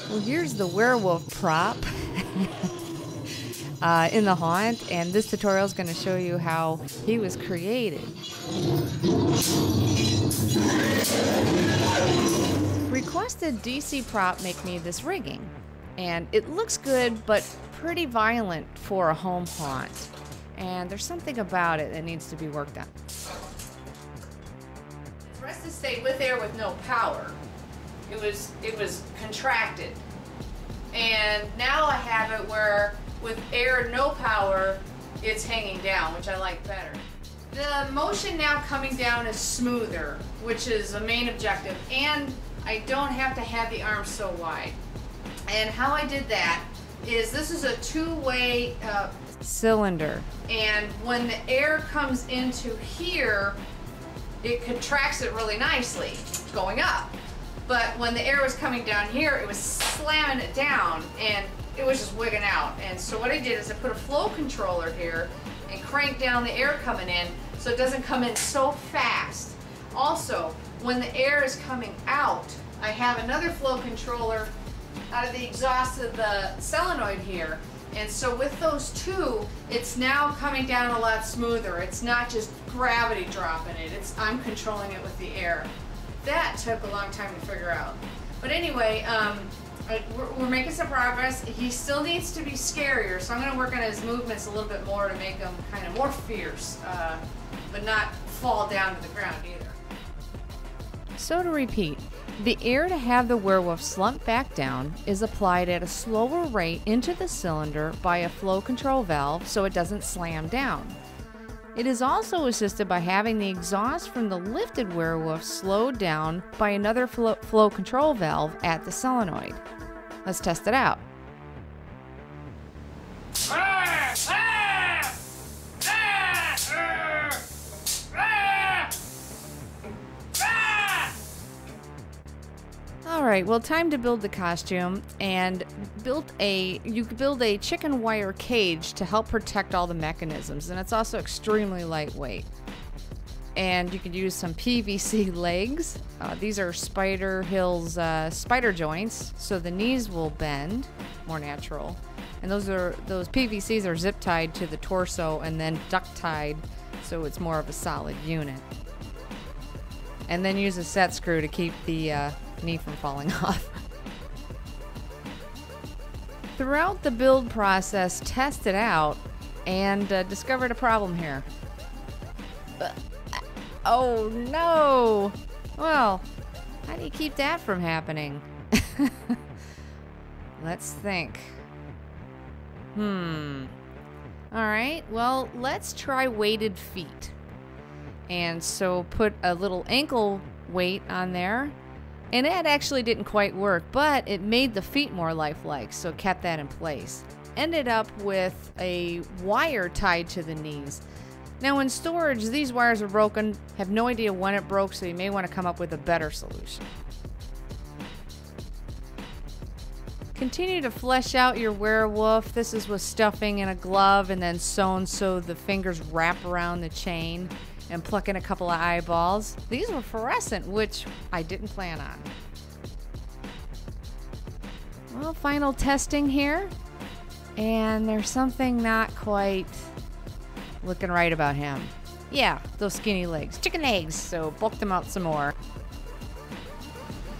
Well, here's the werewolf prop in the haunt, and this tutorial is going to show you how he was created. Requested DC prop make me this rigging, and it looks good but pretty violent for a home haunt, and there's something about it that needs to be worked on. The rest is stayed with air with no power. It was contracted, and now I have it where with air no power it's hanging down, which I like better. The motion now coming down is smoother, which is a main objective, and I don't have to have the arms so wide. And how I did that is this is a two-way cylinder, and when the air comes into here, it contracts it really nicely, going up. But when the air was coming down here, it was slamming it down, and it was just wigging out. And so what I did is I put a flow controller here and cranked down the air coming in so it doesn't come in so fast. Also, when the air is coming out, I have another flow controller out of the exhaust of the solenoid here. And so with those two, it's now coming down a lot smoother. It's not just gravity dropping it. I'm controlling it with the air. That took a long time to figure out. But anyway, we're making some progress. He still needs to be scarier, so I'm going to work on his movements a little bit more to make him kind of more fierce, but not fall down to the ground either. So to repeat, the air to have the werewolf slump back down is applied at a slower rate into the cylinder by a flow control valve so it doesn't slam down. It is also assisted by having the exhaust from the lifted werewolf slowed down by another flow control valve at the solenoid. Let's test it out. Alright, well, time to build the costume, and you could build a chicken wire cage to help protect all the mechanisms, and it's also extremely lightweight. And you could use some PVC legs. These are Spider Hill's spider joints, so the knees will bend more natural. And those PVCs are zip tied to the torso and then duct tied, so it's more of a solid unit. And then use a set screw to keep the knee from falling off. Throughout the build process, test it out and discovered a problem here. Oh no! Well, how do you keep that from happening? Let's think. Alright, well, let's try weighted feet. And so put a little ankle weight on there. And that actually didn't quite work, but it made the feet more lifelike, so kept that in place. Ended up with a wire tied to the knees. Now in storage, these wires are broken. Have no idea when it broke, so you may want to come up with a better solution. Continue to flesh out your werewolf. This is with stuffing in a glove and then sewn so the fingers wrap around the chain, and pluck in a couple of eyeballs. These were fluorescent, which I didn't plan on. Well, final testing here. And there's something not quite looking right about him. Yeah, those skinny legs. Chicken legs, so bulk them out some more.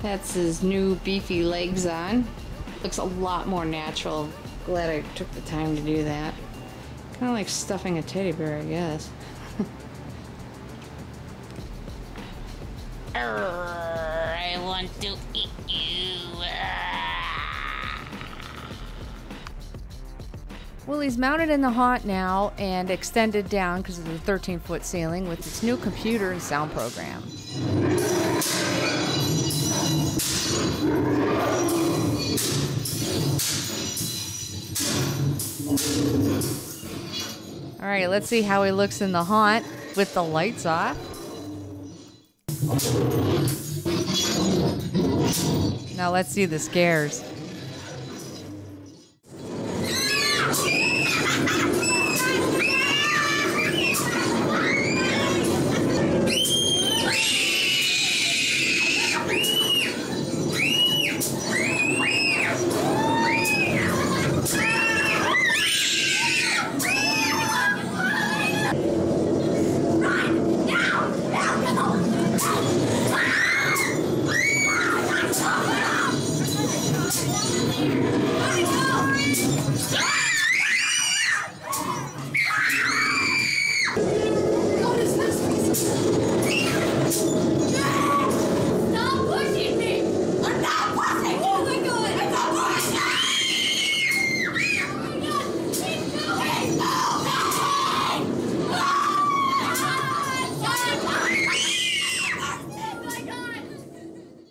That's his new beefy legs on. Looks a lot more natural. Glad I took the time to do that. Kind of like stuffing a teddy bear, I guess. I want to eat you. Well, he's mounted in the haunt now and extended down because of the 13-foot ceiling with its new computer and sound program. All right, let's see how he looks in the haunt with the lights off. Now let's see the scares.